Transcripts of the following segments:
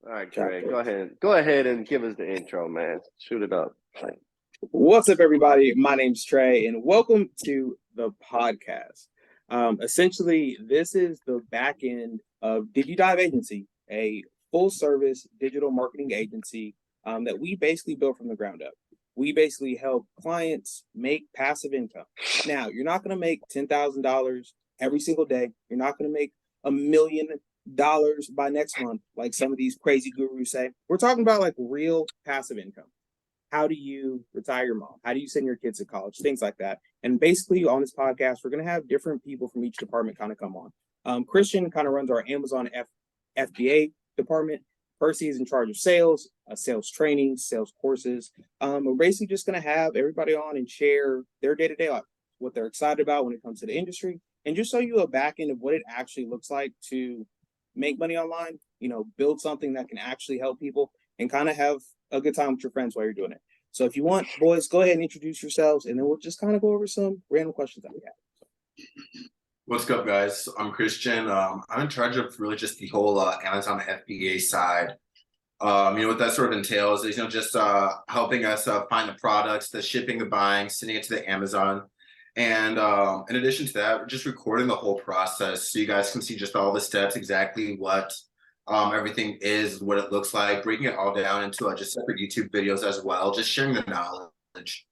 All right, Trey, go ahead. Go ahead and give us the intro, man. Shoot it up. What's up, everybody? My name's Trey, and welcome to the podcast. Essentially, this is the back end of Diji Agency, a full-service digital marketing agency that we basically built from the ground up. We basically help clients make passive income. Now, you're not going to make $10,000 every single day. You're not going to make $1 million by next month, like some of these crazy gurus say. We're talking about like real passive income. How do you retire your mom? How do you send your kids to college? Things like that. And basically on this podcast, we're going to have different people from each department kind of come on. Christian kind of runs our Amazon FBA department. Percy is in charge of sales, sales training, sales courses. We're basically just going to have everybody on and share their day-to-day life, what they're excited about when it comes to the industry, and just show you a back end of what it actually looks like to make money online, build something that can actually help people and kind of have a good time with your friends while you're doing it. So if you want, boys, go ahead and introduce yourselves, and then we'll just kind of go over some random questions that we have. What's up, guys? I'm Christian. I'm in charge of really just the whole Amazon FBA side. What that sort of entails is, just helping us find the products, the shipping, the buying, sending it to the Amazon. And in addition to that, we're just recording the whole process so you guys can see just all the steps, exactly what everything is, what it looks like, breaking it all down into just separate YouTube videos as well, just sharing the knowledge.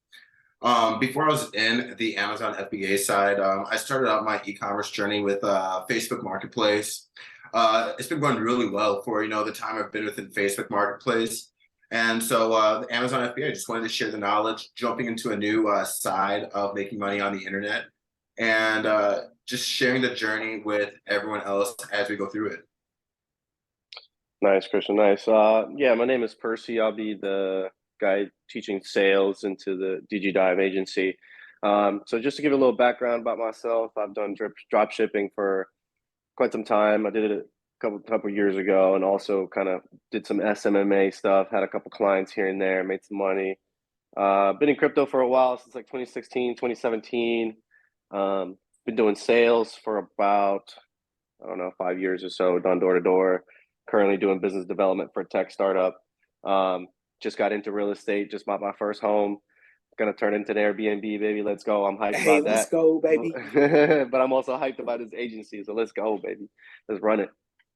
Before I was in the Amazon FBA side, I started out my e-commerce journey with Facebook Marketplace. It's been going really well for, the time I've been within Facebook Marketplace. And so the Amazon FBA, just wanted to share the knowledge, jumping into a new side of making money on the internet, and just sharing the journey with everyone else as we go through it. Nice, Christian. Nice. Yeah, my name is Percy. I'll be the guy teaching sales into the Diji Agency. So just to give a little background about myself, I've done drop shipping for quite some time. I did it a couple years ago, and also kind of did some SMMA stuff. Had a couple clients here and there, made some money. Been in crypto for a while, since like 2016, 2017. Been doing sales for about, 5 years or so, done door to door. Currently doing business development for a tech startup. Just got into real estate, just bought my first home. Gonna turn into an Airbnb, baby. Let's go. I'm hyped about that. Let's go, baby. But I'm also hyped about this agency. So let's go, baby. Let's run it.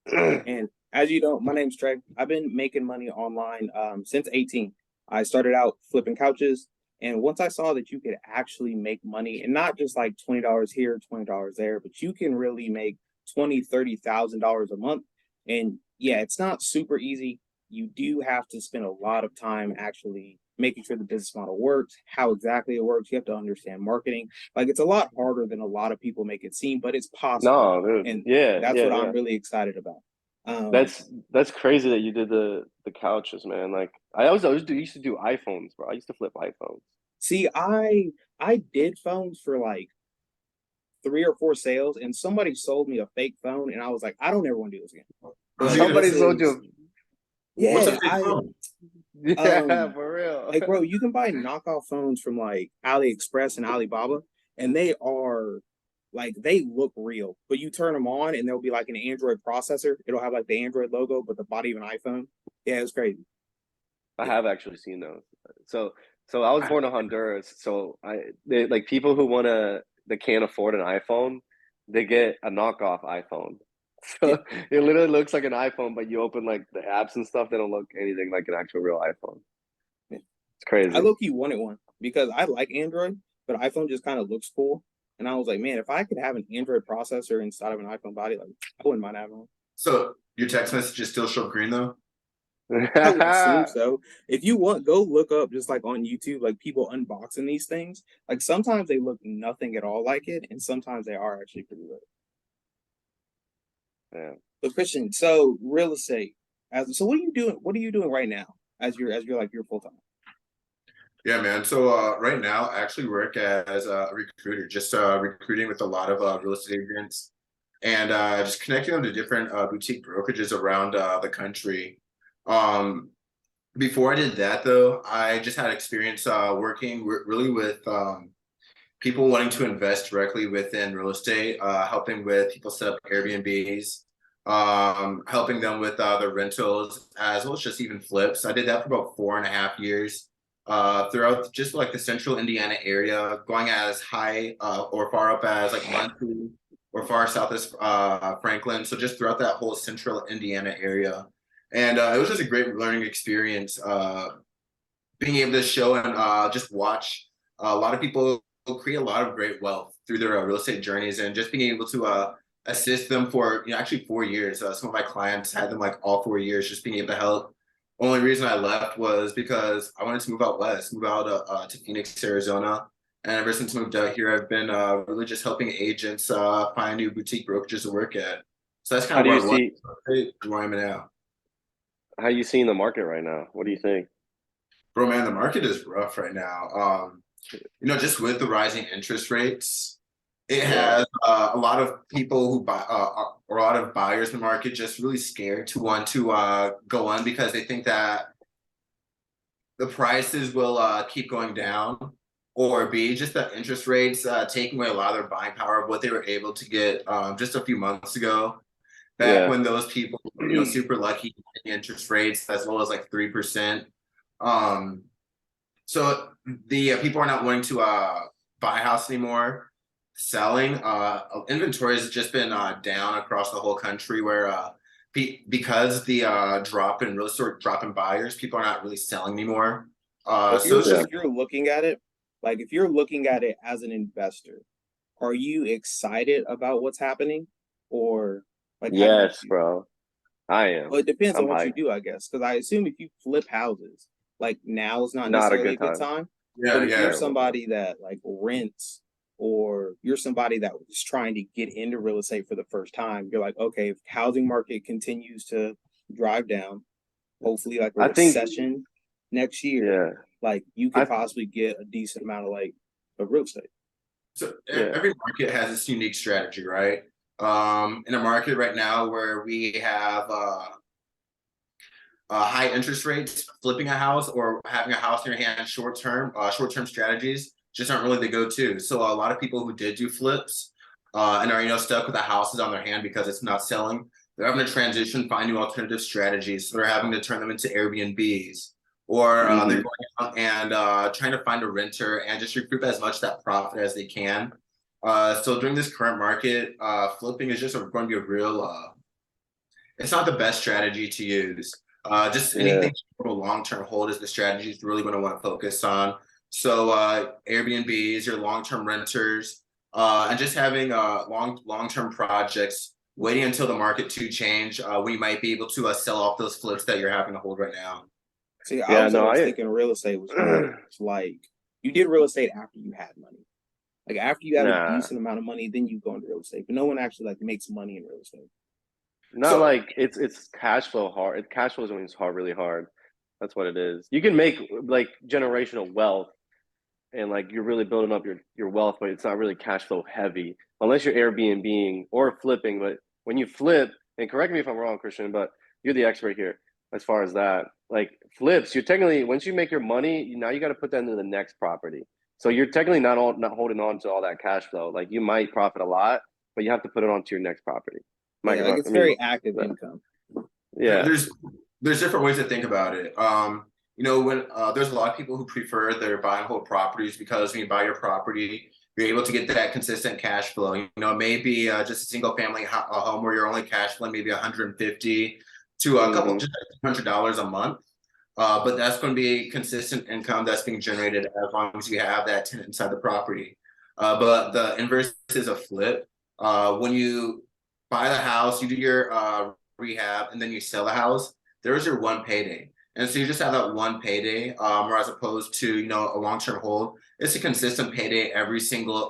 And as you know, my name's Trey. I've been making money online since 18. I started out flipping couches. And once I saw that you could actually make money, and not just like $20 here, $20 there, but you can really make $20,000, $30,000 a month. And yeah, it's not super easy. You do have to spend a lot of time actually making sure the business model works, how exactly it works. You have to understand marketing. Like, it's a lot harder than a lot of people make it seem, but it's possible. No, dude. And Yeah, that's yeah, what yeah. I'm really excited about. That's crazy that you did the couches, man. Like I used to do iPhones, bro. I used to flip iPhones. See, I did phones for like 3 or 4 sales, and somebody sold me a fake phone, and I was like, I don't ever want to do this again. Somebody sold you. Yeah, What's a fake phone? Yeah, for real. Like, bro, you can buy knockoff phones from like AliExpress and Alibaba, and they are like, they look real, but you turn them on and there'll be like an Android processor. It'll have like the Android logo, but the body of an iPhone. Yeah, it's crazy. I have actually seen those. So I was born in Honduras. So like people who they can't afford an iPhone, they get a knockoff iPhone. So it literally looks like an iPhone, but you open like the apps and stuff, they don't look anything like an actual real iPhone. It's crazy. I low-key wanted one because I like Android, but iPhone just kind of looks cool. And I was like, man, if I could have an Android processor inside of an iPhone body, like, I wouldn't mind having one. So your text messages still show green though? I would assume so. If you want, go look up just like on YouTube, like people unboxing these things. Like sometimes they look nothing at all like it, and sometimes they are actually pretty lit. Yeah. But Christian, so real estate. So what are you doing? What are you doing right now as you're like your full time? Yeah, man. So right now, I actually work as a recruiter, just recruiting with a lot of real estate agents, and just connecting them to different boutique brokerages around the country. Before I did that, though, I just had experience working really with people wanting to invest directly within real estate, helping with people set up Airbnbs, helping them with their rentals as well as just even flips. I did that for about 4.5 years throughout just like the central Indiana area, going as high or far up as like Muncie or far south as Franklin. So just throughout that whole central Indiana area. And it was just a great learning experience, being able to show and just watch a lot of people create a lot of great wealth through their real estate journeys, and just being able to assist them for actually 4 years. Some of my clients had them like all 4 years, just being able to help. Only reason I left was because I wanted to move out west, move out to Phoenix, Arizona. And ever since I moved out here, I've been really just helping agents find new boutique brokerages to work at. So that's kind of where I am now. How you seeing the market right now? What do you think? Bro, man, the market is rough right now. Just with the rising interest rates, it has a lot of people who buy, or a lot of buyers in the market just really scared to want to go on because they think that the prices will keep going down, or B, just the interest rates taking away a lot of their buying power of what they were able to get just a few months ago. Back when those people, super lucky interest rates as well as like 3%. So the people are not wanting to buy a house anymore. Selling inventory has just been down across the whole country, where because the drop in buyers, people are not really selling anymore. If you're looking at it, like if you're looking at it as an investor, are you excited about what's happening, or like? Yes, bro, I am. Well, it depends on what you do, I guess, because I assume if you flip houses, like now is not necessarily a good time. But if you're somebody that like rents, or you're somebody that was trying to get into real estate for the first time, you're like, okay, if housing market continues to drive down, hopefully like a recession next year, like you could possibly get a decent amount of real estate. So every market has its unique strategy, right? In a market right now where we have high interest rates, flipping a house or having a house in your hand short-term strategies just aren't really the go-to. So a lot of people who did do flips and are stuck with the houses on their hand because it's not selling, they're having to transition, find new alternative strategies. So they're having to turn them into Airbnbs, or they're going out and trying to find a renter and just recoup as much of that profit as they can. So during this current market, flipping is just going to be a real, it's not the best strategy to use. Just anything for a long-term hold is the strategy is really going to want to focus on. So Airbnbs, your long-term renters, and just having long-term projects, waiting until the market to change, when you might be able to sell off those flips that you're having to hold right now. See, I was thinking real estate was like you did real estate after you had money. Like after you have a decent amount of money, then you go into real estate. But no one actually like makes money in real estate. Like it's cash flow hard. Cash flow is really hard. That's what it is. You can make like generational wealth, and like you're really building up your wealth, but it's not really cash flow heavy unless you're Airbnb or flipping. But when you flip, and correct me if I'm wrong, Christian, but you're the expert here as far as that. Like flips, you're technically, once you make your money, now you got to put that into the next property. So you're technically not holding on to all that cash flow. Like you might profit a lot, but you have to put it onto your next property. It's very active income. Yeah. There's different ways to think about it. When there's a lot of people who prefer their buy and hold properties because when you buy your property, you're able to get that consistent cash flow. Maybe just a single family home where you're only cash flowing maybe $150 to a couple just $100 a month. But that's going to be consistent income that's being generated as long as you have that tenant inside the property. But the inverse is a flip. When you buy the house, you do your rehab, and then you sell the house, there's your one payday. And so you just have that one payday, or as opposed to, a long-term hold, it's a consistent payday every single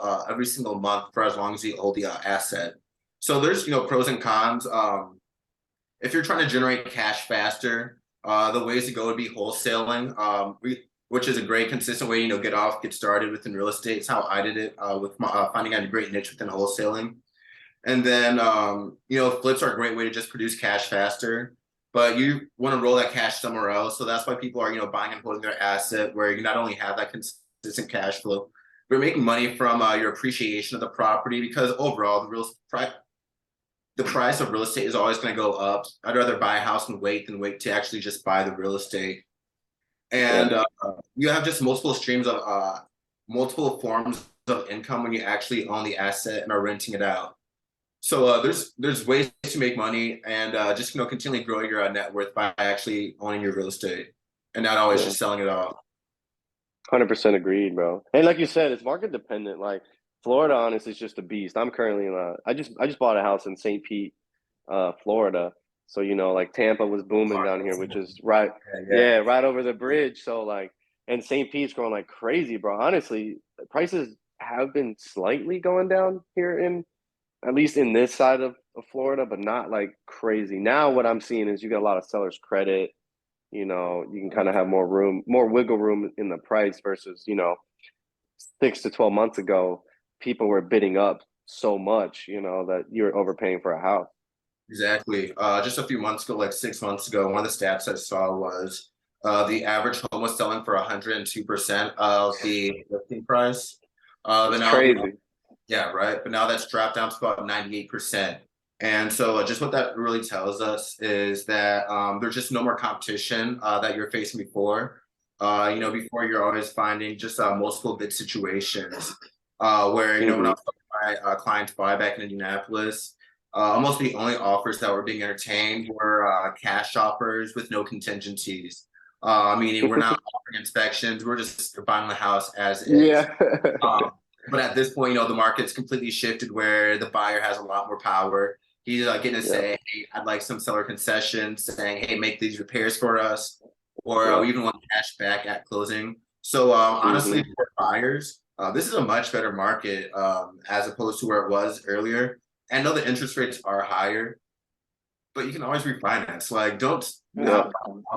month for as long as you hold the asset. So there's, pros and cons. If you're trying to generate cash faster, the ways to go would be wholesaling, which is a great consistent way, get started within real estate. It's how I did it with finding out a great niche within wholesaling. And then, flips are a great way to just produce cash faster, but you want to roll that cash somewhere else. So that's why people are, buying and holding their asset, where you not only have that consistent cash flow, but you're making money from your appreciation of the property, because overall the the price of real estate is always going to go up. I'd rather buy a house and wait than wait to actually just buy the real estate. And you have just multiple streams of multiple forms of income when you actually own the asset and are renting it out. So there's ways to make money and just continually grow your net worth by actually owning your real estate and not always just selling it off. 100% agreed, bro. And like you said, it's market dependent. Like Florida, honestly, is just a beast. I'm currently in I just bought a house in St. Pete, Florida. So like Tampa was booming down here, which is right, right over the bridge. So like, and St. Pete's growing like crazy, bro. Honestly, prices have been slightly going down here at least in this side of Florida, but not like crazy. Now what I'm seeing is you got a lot of seller's credit. You can kind of have more wiggle room in the price versus 6 to 12 months ago, people were bidding up so much, that you're overpaying for a house. Exactly. Just a few months ago, like 6 months ago, one of the stats I saw was the average home was selling for 102% of the listing price. It's crazy. Yeah, right. But now that's dropped down to about 98%. And so just what that really tells us is that there's just no more competition that you're facing before. Before you're always finding just multiple bid situations where, when I was talking to my clients buy back in Indianapolis, almost the only offers that were being entertained were cash offers with no contingencies. Meaning we're not offering inspections, we're just buying the house as is. Yeah. But at this point, the market's completely shifted where the buyer has a lot more power. He's getting to say, hey, I'd like some seller concessions, saying, hey, make these repairs for us, or we even want cash back at closing. So honestly, for buyers, this is a much better market as opposed to where it was earlier. I know the interest rates are higher, but you can always refinance. Like, don't buy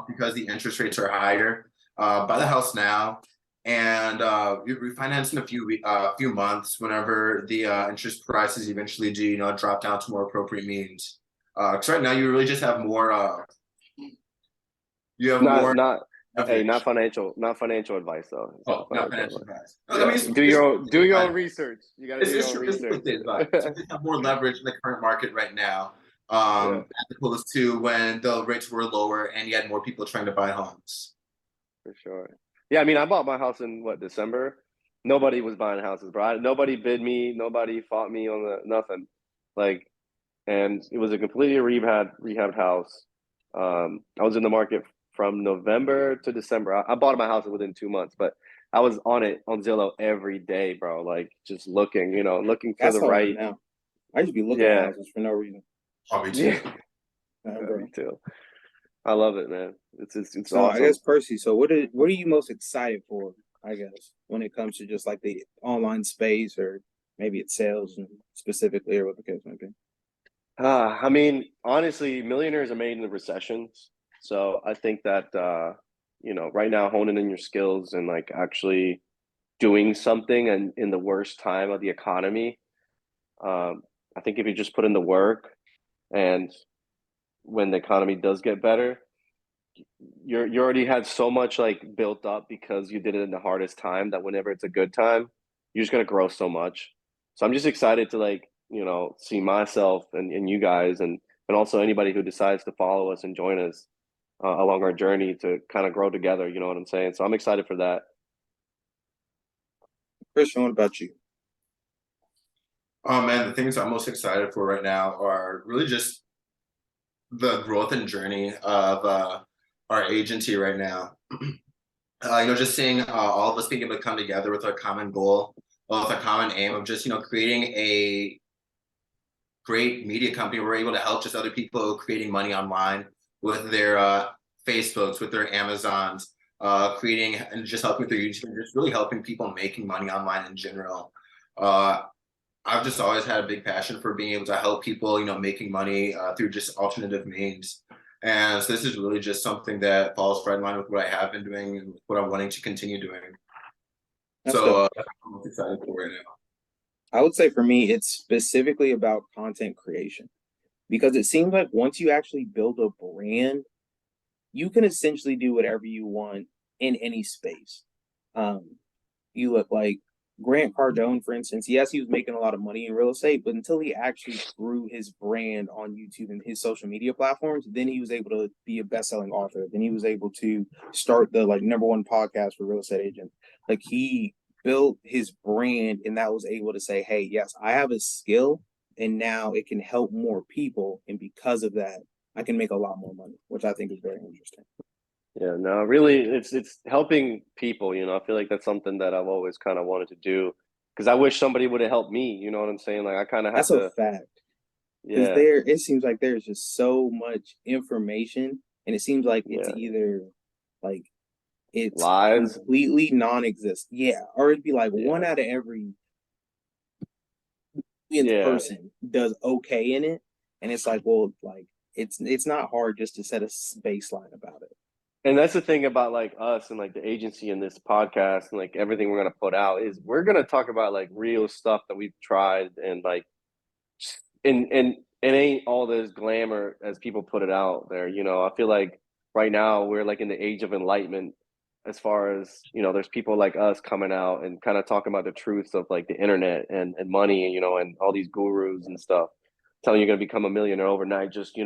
because the interest rates are higher. Buy the house now, and you refinance in a few months whenever the interest prices eventually do drop down to more appropriate means. Because right now you really just have more. You have more. Not financial advice though. Not financial advice. Do your own research. You got to do your own research. You have more leverage in the current market right now, as opposed to when the rates were lower and you had more people trying to buy homes. For sure. Yeah, I bought my house in December. Nobody was buying houses, bro. Nobody bid me. Nobody fought me on nothing. And it was a completely rehabbed house. I was in the market from November to December. I bought my house within 2 months, but I was on Zillow every day, bro. Like just looking, looking for the right. Now. I just be looking at houses for no reason. Probably too. Me too. I love it, man. It's so awesome. I guess Percy. So what are you most excited for? I guess when it comes to just like the online space, or maybe it's sales specifically, or what the case might be. Honestly, millionaires are made in the recessions. So I think that right now honing in your skills and like actually doing something and in the worst time of the economy, I think if you just put in the work, and when the economy does get better, you already had so much like built up because you did it in the hardest time that whenever it's a good time, you're just gonna grow so much. So I'm just excited to see myself and you guys and also anybody who decides to follow us and join us along our journey to kind of grow together. You know what I'm saying? So I'm excited for that. Christian, what about you? Oh man, the things I'm most excited for right now are really just the growth and journey of our agency right now. Just seeing all of us being able to come together with our common goal, with a common aim of just creating a great media company. We're able to help just other people creating money online with their Facebooks, with their Amazons, creating and just helping with their YouTube, just really helping people making money online in general. I've just always had a big passion for being able to help people, making money through just alternative means. And so this is really just something that falls right in line with what I have been doing and what I'm wanting to continue doing. That's what I'm excited for right now. I would say for me, it's specifically about content creation, because it seems like once you actually build a brand, you can essentially do whatever you want in any space. You look like Grant Cardone, for instance, yes, he was making a lot of money in real estate, but until he actually grew his brand on YouTube and his social media platforms, then he was able to be a best-selling author. Then he was able to start the like #1 podcast for real estate agents. Like he built his brand, and that was able to say, "Hey, yes, I have a skill, and now it can help more people, and because of that, I can make a lot more money," which I think is very interesting. Yeah, no, really, it's helping people. I feel like that's something that I've always kind of wanted to do because I wish somebody would have helped me. You know what I'm saying? Like I kind of had That's a to. fact. Because Yeah, it seems like there's just so much information, and it seems like it's yeah, either like it's lies. completely non-existent, yeah, or it'd be like one Yeah, out of every millionth yeah. person does okay in it, and it's like, well, like it's not hard just to set a baseline about it. And that's the thing about like us and like the agency and this podcast and like everything we're gonna put out is we're gonna talk about like real stuff that we've tried and like and it ain't all this glamour as people put it out there. I feel like right now we're like in the age of enlightenment as far as there's people like us coming out and kind of talking about the truths of like the internet and money and all these gurus and stuff telling you you're gonna become a millionaire overnight. Just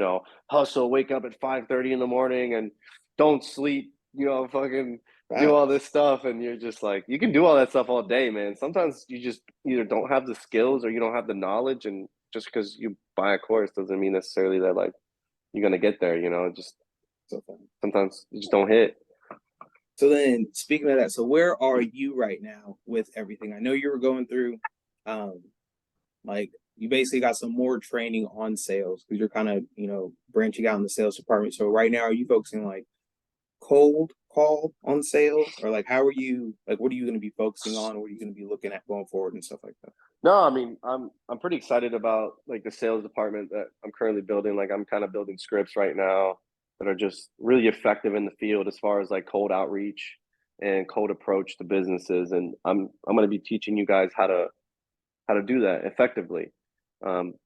hustle, wake up at 5:30 in the morning and don't sleep. Fucking do all Facts. this stuff, and you're just like you can do all that stuff all day, man. Sometimes you just either don't have the skills or you don't have the knowledge, and just because you buy a course doesn't mean necessarily that like you're gonna get there. Just So fun. sometimes you just don't hit. So then, speaking of that, so where are you right now with everything? I know you were going through, um, like you basically got some more training on sales because you're kind of branching out in the sales department. So right now, are you focusing like cold call on sales, or like how are you like what are you going to be focusing on? What are you going to be looking at going forward and stuff like that? No, I mean I'm pretty excited about like the sales department that I'm currently building. Like I'm kind of building scripts right now that are just really effective in the field as far as like cold outreach and cold approach to businesses. And I'm going to be teaching you guys how to do that effectively.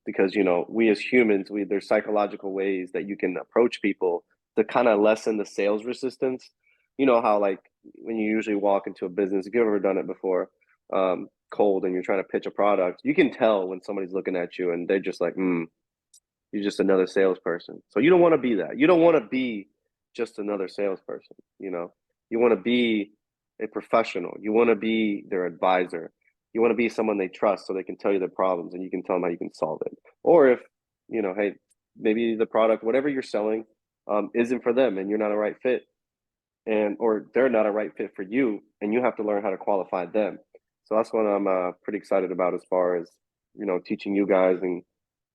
Because we as humans, there's psychological ways that you can approach people to kind of lessen the sales resistance. You know how like when you usually walk into a business, if you've ever done it before, cold and you're trying to pitch a product, you can tell when somebody's looking at you and they're just like, you're just another salesperson. So you don't want to be that. You don't want to be just another salesperson. You want to be a professional. You want to be their advisor. You want to be someone they trust so they can tell you their problems and you can tell them how you can solve it. Or if, hey, maybe the product, whatever you're selling, isn't for them and you're not a right fit or they're not a right fit for you and you have to learn how to qualify them. So that's what I'm pretty excited about as far as, teaching you guys and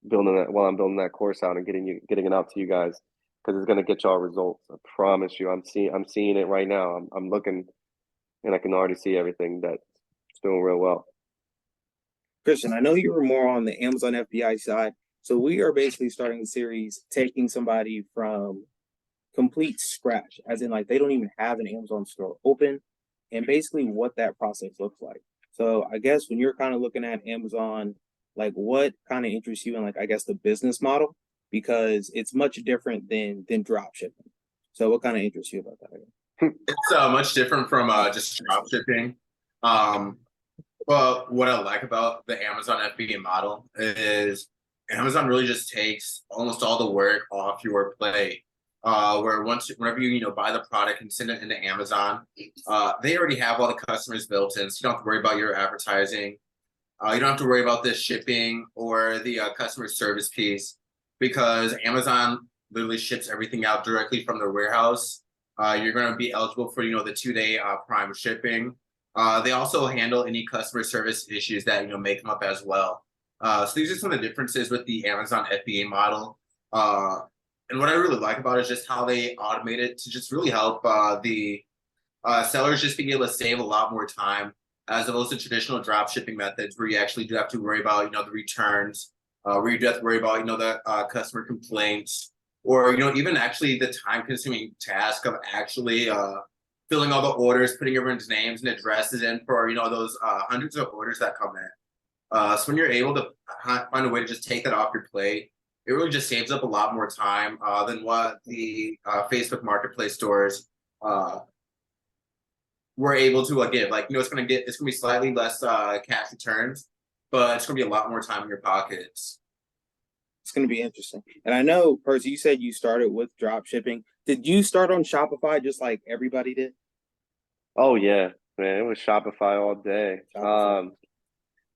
building that while I'm building that course out and getting it out to you guys because it's gonna get y'all results. I promise you. I'm seeing it right now. I'm looking and I can already see everything that's doing real well. Christian, I know you were more on the Amazon FBA side, so we are basically starting a series taking somebody from complete scratch, as in like they don't even have an Amazon store open, and basically what that process looks like. So I guess when you're kind of looking at Amazon, like what kind of interests you in like I guess the business model because it's much different than drop shipping. So what kind of interests you about that? It's much different from just drop shipping. Well, what I like about the Amazon FBA model is Amazon really just takes almost all the work off your plate. Where whenever you buy the product and send it into Amazon, they already have all the customers built in, so you don't have to worry about your advertising. You don't have to worry about the shipping or the customer service piece because Amazon literally ships everything out directly from their warehouse. You're going to be eligible for the 2-day Prime shipping. They also handle any customer service issues that may come up as well. So these are some of the differences with the Amazon FBA model. And what I really like about it is just how they automate it to just really help the sellers just being able to save a lot more time as opposed to traditional drop shipping methods where you actually do have to worry about the returns, where you do have to worry about the customer complaints, or even actually the time-consuming task of actually filling all the orders, putting everyone's names and addresses in for those hundreds of orders that come in. So when you're able to find a way to just take that off your plate, it really just saves up a lot more time than what the Facebook Marketplace stores we're able to give. Like, it's gonna be slightly less cash returns, but it's gonna be a lot more time in your pockets. It's going to be interesting. And I know, Percy, you said you started with drop shipping. Did you start on Shopify just like everybody did? Oh yeah, man, it was Shopify all day. Shopify.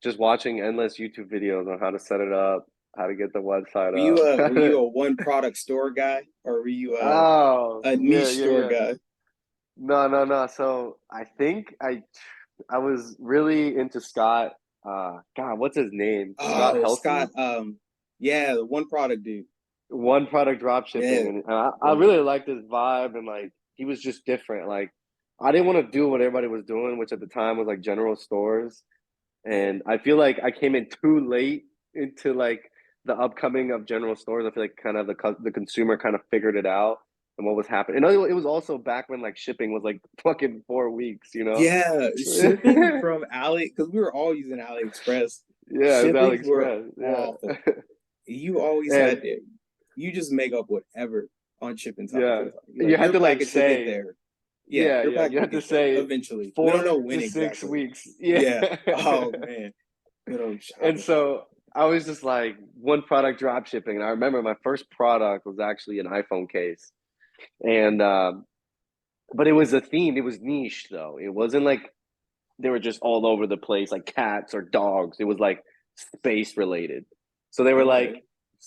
Just watching endless YouTube videos on how to set it up, how to get the website Were you up. a one product store guy, or were you Oh, a yeah, niche yeah, store yeah. guy? No, no, no. So I think I was really into Scott. God, what's his name? Scott Oh, Scott. Helton? Yeah, the one product dude. One product drop shipping, Yeah, and I yeah, really liked his vibe, and like he was just different. Like I didn't want to do what everybody was doing, which at the time was like general stores. yeah. And I feel like I came in too late into like the upcoming of general stores. I feel like kind of the consumer kind of figured it out and what was happening. And it was also back when like shipping was like fucking 4 weeks, you know? Yeah, shipping from Ali, because we were all using AliExpress. Yeah, it was Shippings were AliExpress. awful. Yeah. You always And had to, you just make up whatever on shipping times. yeah, You're you like, had your to like package will get say, there. Yeah, yeah, your yeah, package you will had to get there say eventually. We don't know four when to six exactly. weeks. Yeah. Yeah. Oh man, good old And Shopify. so I was just like one product drop shipping. And I remember my first product was actually an iPhone case. And but it was a theme. It was niche though. It wasn't like they were just all over the place like cats or dogs. It was like space related. So they were Okay.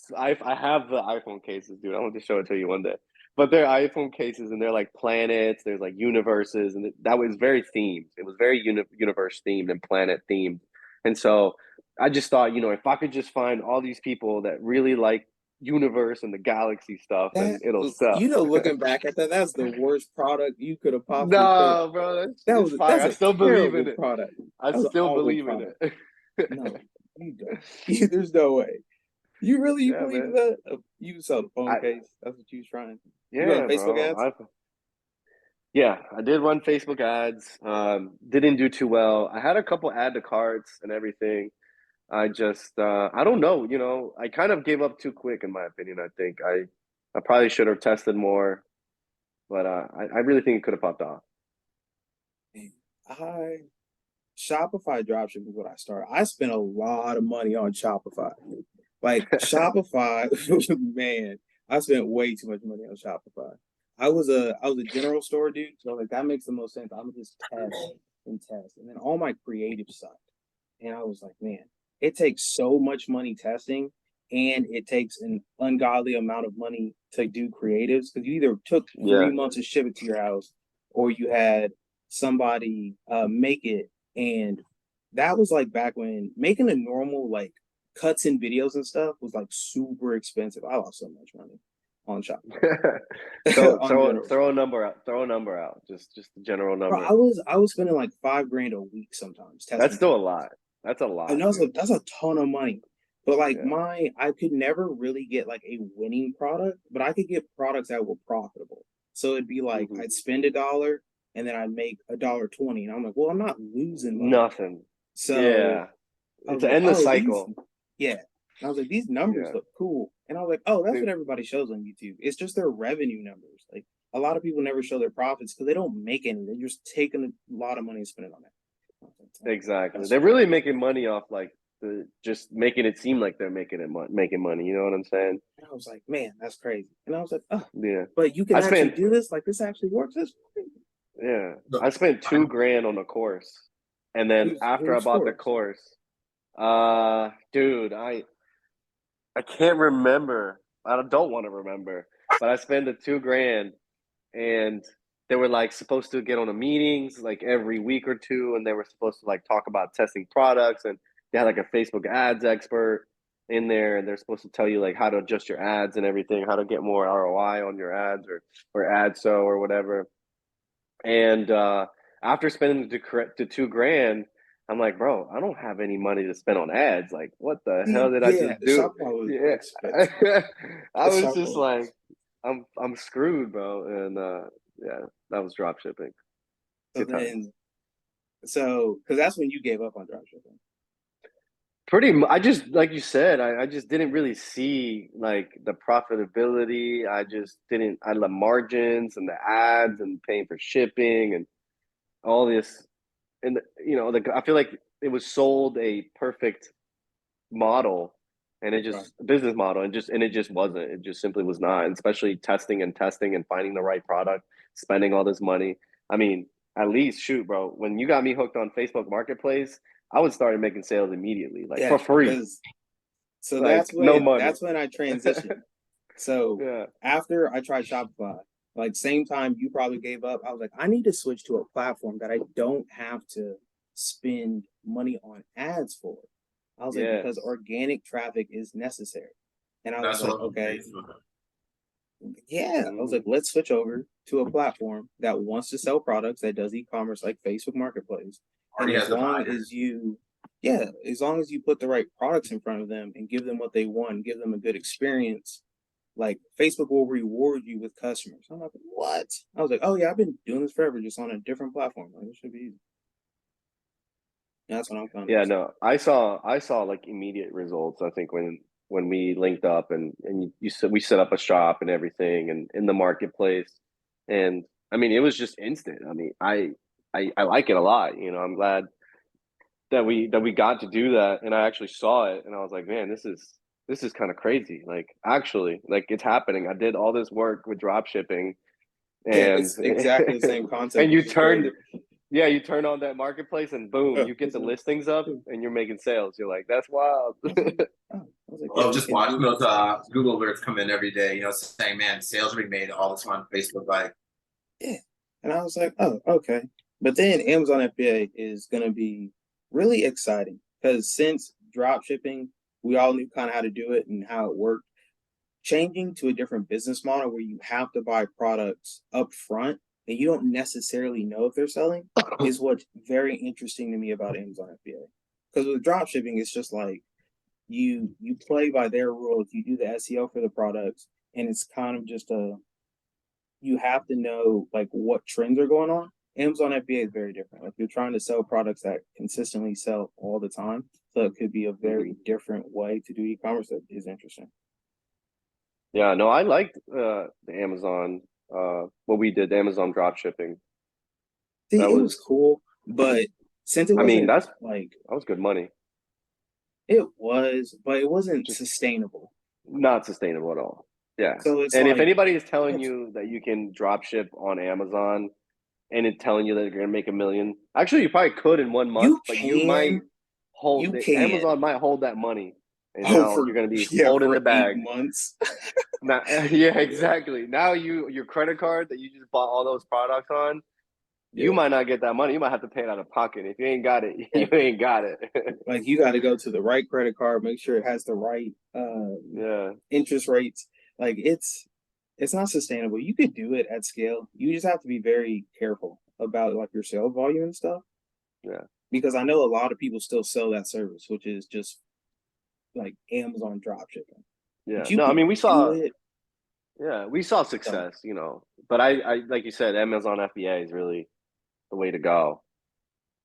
like, I have the iPhone cases, dude. I want to show it to you one day. But they're iPhone cases and they're like planets. There's like universes, and that was very themed. It was very universe themed and planet themed. And so I just thought, if I could just find all these people that really like universe and the galaxy stuff, That and it'll sell. looking back at that, that's the worst product you could have possibly picked. No, bro, it's fire. That's I a still believe in terrible it. product. I That was an still awful believe in product. it. No, you don't. There's no way. You really Yeah, believe man. that? You sell the phone I case. That's what you was trying. You run yeah, Facebook bro. ads? I did run Facebook ads. Didn't do too well. I had a couple add to carts and everything. I don't know. I kind of gave up too quick, in my opinion. I probably should have tested more, but I really think it could have popped off. I Shopify dropshipping is what I started. I spent a lot of money on Shopify. Like Shopify, man, I spent way too much money on Shopify. I was a general store dude, so like that makes the most sense. I'm just test, and then all my creative stuff. And I was like, man, it takes so much money testing, and it takes an ungodly amount of money to do creatives because you either took Yeah. 3 months to ship it to your house, or you had somebody make it. And that was like back when making a normal like cuts and videos and stuff was like super expensive. I lost so much money on Shopify throw on throw general throw a store. number out. Throw a number out. Just the general Bro, number. I was spending like 5 grand a week sometimes That's testing still a products. lot. That's a And lot, that's a dude. that's a ton of money. But like Yeah. I could never really get like a winning product, but I could get products that were profitable. So it'd be like Hmm. I'd spend $1 and then I'd make $1.20. And I'm like, well, I'm not losing money. Nothing. So Yeah. I It's was an like, endless oh, these, cycle. yeah. And I was like, these numbers Yeah. look cool. And I was like, oh, that's Dude, what everybody shows on YouTube. It's just their revenue numbers. Like a lot of people never show their profits because they don't make any. They're just taking a lot of money and spending on it. I was like, "Oh, exactly. that's They're really making money off like the just making it seem like they're making money. You know what I'm saying? And I was like, man, that's crazy. And I was like, oh, Yeah. but you can I actually spent do this. Like this actually works. This yeah. Look, I spent I 2 grand on a course. And then after I who's bought the course? course, dude, I can't remember. I don't want to remember. But I spent the 2 grand, and they were like supposed to get on a meetings like every week or two, and they were supposed to like talk about testing products, and they had like a Facebook ads expert in there, and they're supposed to tell you like how to adjust your ads and everything, how to get more ROI on your ads or ad so or whatever. And after spending the 2 grand, I'm like, bro, I don't have any money to spend on ads. Like, what the hell did I Yeah, just do? Shopify was Yeah, expensive. I was Shopify just was like, expensive. I'm screwed, bro. And yeah, that was drop shipping. So Good times. then, because that's when you gave up on dropshipping. I just like you said, I just didn't really see like the profitability. I just didn't. I love margins and the ads and paying for shipping, and all this, and I feel like it was sold a perfect model, and it Right. just business model, and it just wasn't. It just simply was not. And especially testing and finding the right product, spending all this money. I mean, at least shoot, bro. When you got me hooked on Facebook Marketplace, I would start making sales immediately, like for Yeah, free, because so like no money. that's when I transitioned. So Yeah, after I tried Shopify, like same time you probably gave up, I was like, I need to switch to a platform that I don't have to spend money on ads for. I was like, because yes, organic traffic is necessary. And I was That's what like, I'm okay, Facebook. yeah. I was mm, like, let's switch over to a platform that wants to sell products, that does e-commerce like Facebook Marketplace. And Already has as the long as buyers. you, yeah, as long as you put the right products in front of them and give them what they want, give them a good experience, like Facebook will reward you with customers. I'm like, what? I was like, oh yeah, I've been doing this forever, just on a different platform. Like, it should be easy. And that's when I'm kind of yeah. just No, I saw like immediate results. I think when we linked up and you said we set up a shop and everything and in the marketplace, and I mean it was just instant. I mean I like it a lot. I'm glad that we got to do that, and I actually saw it, and I was like, man, this is kind of crazy. Like actually, like it's happening. I did all this work with drop shipping, yeah, and it's exactly the same concept. and It's just crazy. you turn on that marketplace, and boom, you get It's the like, listings up, and you're making sales. You're like, that's wild. I was like, oh. I was like, I yeah, love you just can watching do those Google alerts come in every day, saying, man, sales are being made all the time on Facebook. Like, yeah. And I was like, oh, okay. But then Amazon FBA is going to be really exciting because since drop shipping, we all knew kind of how to do it and how it worked. Changing to a different business model where you have to buy products up front and you don't necessarily know if they're selling is what's very interesting to me about Amazon FBA. Because with drop shipping, it's just like you play by their rules, you do the SEO for the products, and it's kind of just a you have to know like what trends are going on. Amazon FBA is very different. Like you're trying to sell products that consistently sell all the time. So it could be a very different way to do e-commerce that is interesting. Yeah, no, I liked the Amazon, what we did, the Amazon drop shipping. See, That it was was, cool, but since it I mean, wasn't that like was good money. it was, but it wasn't Just sustainable. not sustainable at all. Yeah. So it's And if like, anybody is telling what you that you can drop ship on Amazon and it's telling you that you're gonna make a million, actually you probably could in 1 month, you but you might you can. Amazon might hold that money, and Oh, now for you're gonna be yeah, holding for the 8 bag. months. Now, yeah, exactly. Now your credit card that you just bought all those products on, you Yeah, might not get that money. You might have to pay it out of pocket. If you ain't got it, you exactly. ain't got it. Like you got to go to the right credit card, make sure it has the right Yeah, interest rates. Like it's not sustainable. You could do it at scale. You just have to be very careful about like your sales volume and stuff. yeah, Because I know a lot of people still sell that service, which is just like Amazon drop shipping. yeah. But you No, I could mean do it. we saw Don't. success, but I like you said, Amazon FBA is really the way to go.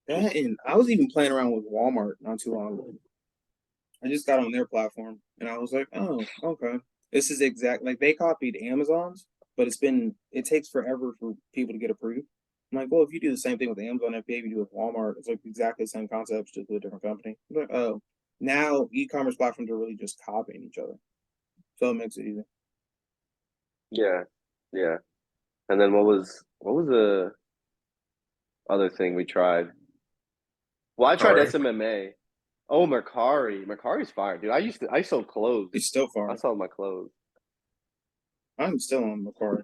That Just and I was even playing around with Walmart not too long ago. I just got on their platform and I was like, oh, okay. This is exact like they copied Amazon's, but it takes forever for people to get approved. I'm like, well, if you do the same thing with Amazon FBA, you do with Walmart, it's like exactly the same concept, just with a different company. I'm like, oh, now e-commerce platforms are really just copying each other. So it makes it easy. yeah, yeah. And then what was the other thing we tried? Well, I tried sorry. SMMA. Oh, Mercari. Mercari's fire, dude. I sold clothes. It's still I far. sold my clothes. I'm still on Macari.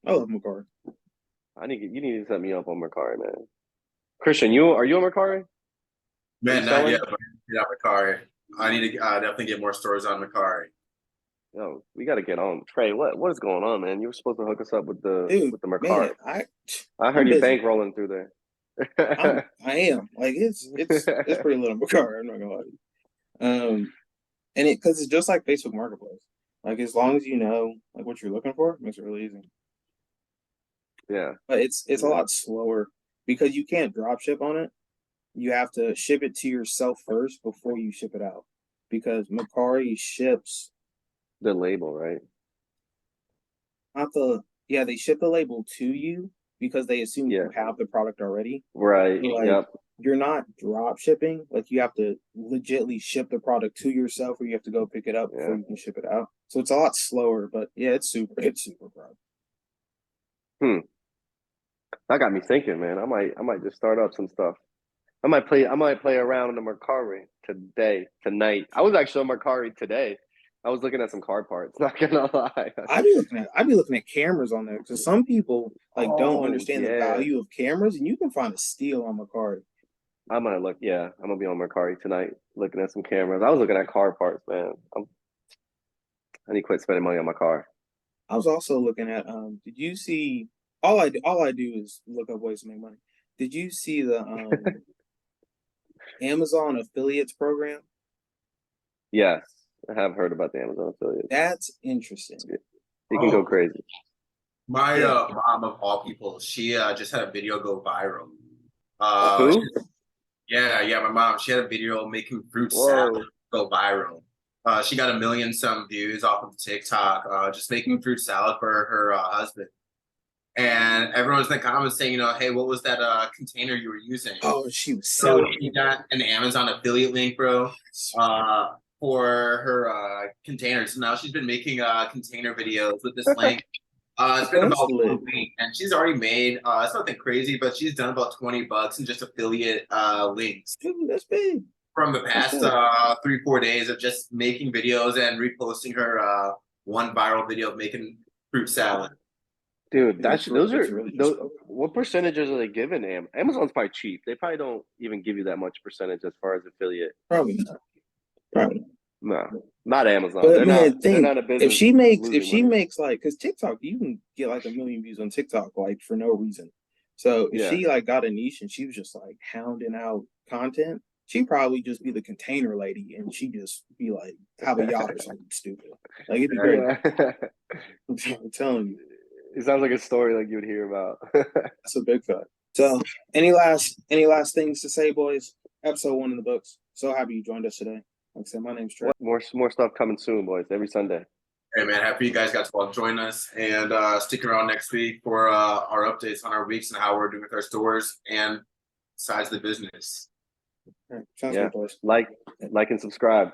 I love Macari. You need to set me up on Mercari, man. Christian, are you on Mercari? Are you Man, not yet, selling? but get out Macari. I need to definitely get more stories on Macari. No, we got to get on. Trey, what is going on, man? You were supposed to hook us up with the Dude, with the Mercari. man, I I'm heard you busy. bankrolling through there. I am. Like it's pretty little Macari, I'm not gonna lie to you. And it because it's just like Facebook Marketplace. Like as long as you know like what you're looking for, it makes it really easy. Yeah, But it's a yeah. lot slower because you can't drop ship on it. You have to ship it to yourself first before you ship it out. Because Macari ships The label, right? not the yeah, they ship the label to you because they assume you have the product already. Right. Like, Yep. you're not drop shipping. Like, you have to legitly ship the product to yourself, or you have to go pick it up before you can ship it out. So it's a lot slower, but yeah, it's super broad. That got me thinking, man. I might just start up some stuff. I might play around on the Mercari tonight. I was actually on Mercari today. I was looking at some car parts, not gonna lie. I'd be looking at cameras on there, because some people don't understand the value of cameras, and you can find a steal on Mercari. I'm gonna look. Yeah, I'm gonna be on Mercari tonight, looking at some cameras. I was looking at car parts, man. I need to quit spending money on my car. I was also looking at. Did you see? All I do is look up ways to make money. Did you see the Amazon affiliates program? Yes, I have heard about the Amazon affiliate. That's interesting. You can go crazy. My mom of all people, she just had a video go viral. Who? Yeah, my mom. She had a video making fruit salad go viral. She got 1 million some views off of TikTok, just making fruit salad for her husband. And everyone's in the comments saying, hey, what was that container you were using? Oh, she was so she got an Amazon affiliate link, bro, for her containers. So now she's been making container videos with this link. It's been about 1 week, and she's already made it's nothing crazy, but she's done about $20 in just affiliate links. Dude, that's big. From the past 3-4 days of just making videos and reposting her one viral video of making fruit salad. Dude, what percentages are they giving Amazon's probably cheap. They probably don't even give you that much percentage as far as affiliate. Probably not. No, not Amazon. But they're not a business. If she makes like, because TikTok, you can get like 1 million views on TikTok like for no reason. So if she like got a niche and she was just like hounding out content, she'd probably just be the container lady, and she'd just be like have a yacht or something stupid. Like, it'd be great. I'm telling you. It sounds like a story like you would hear about. That's a big fact. So, any last things to say, boys? Episode 1 in the books. So happy you joined us today. Like I said, my name's Trey. More stuff coming soon, boys. Every Sunday. Hey man, happy you guys got to join us, and stick around next week for our updates on our weeks and how we're doing with our stores and sides of the business. All right, sounds good, boys. Like and subscribe.